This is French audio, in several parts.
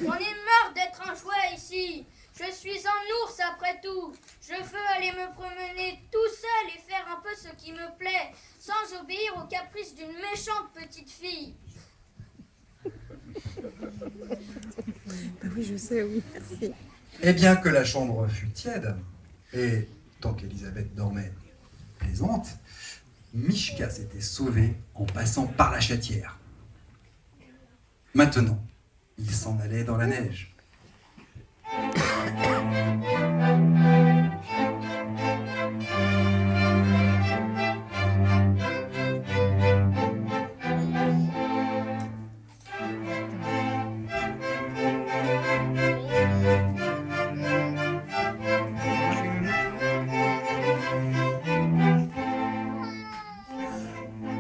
J'en ai marre d'être un jouet ici. Je suis un ours après tout. Je veux aller me promener tout seul et faire un peu ce qui me plaît, sans obéir aux caprices d'une méchante petite fille. Oui, je sais, oui, merci. Et bien que la chambre fût tiède, et tant qu'Élisabeth dormait plaisante, Michka s'était sauvée en passant par la chatière. Maintenant, il s'en allait dans la neige.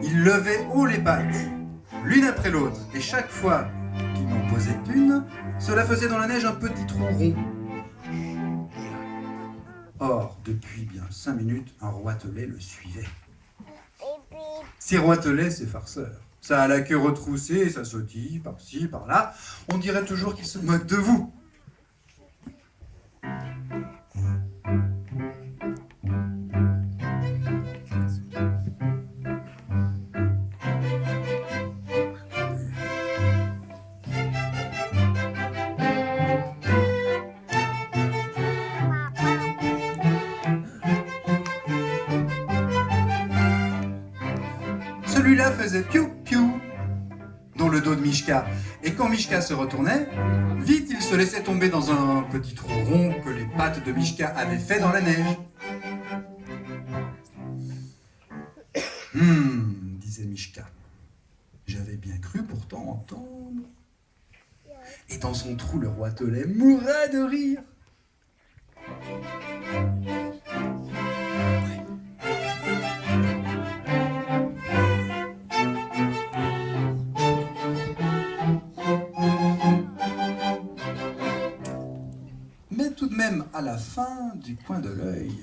Il levait haut les pattes, l'une après l'autre, et chaque fois qu'il n'en posait une, cela faisait dans la neige un petit trou rond. Or, depuis bien 5 minutes, un roitelet le suivait. Ces roitelets, c'est farceur. Ça a la queue retroussée, ça sautille par-ci, par-là. On dirait toujours qu'il se moque de vous. Celui-là faisait piou-piou dans le dos de Michka. Et quand Michka se retournait, vite il se laissait tomber dans un petit trou rond que les pattes de Michka avaient fait dans la neige. Disait Michka. J'avais bien cru pourtant entendre. Et dans son trou, le roitelet mourait de rire. Mais tout de même, à la fin du coin de l'œil,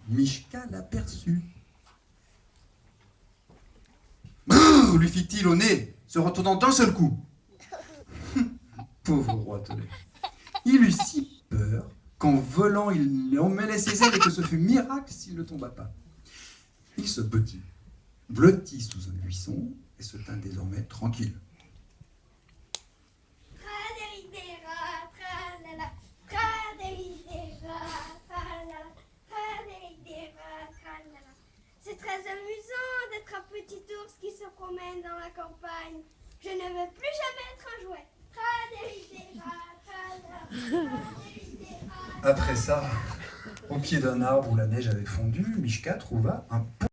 Michka l'aperçut. Brrr, lui fit-il au nez, se retournant d'un seul coup. Pauvre roitelet. Il eut si peur qu'en volant, il emmêlait ses ailes et que ce fut miracle s'il ne tomba pas. Il se blottit sous un buisson et se tint désormais tranquille. C'est très amusant d'être un petit ours qui se promène dans la campagne. Je ne veux plus jamais être un jouet. Après ça, au pied d'un arbre où la neige avait fondu, Michka trouva un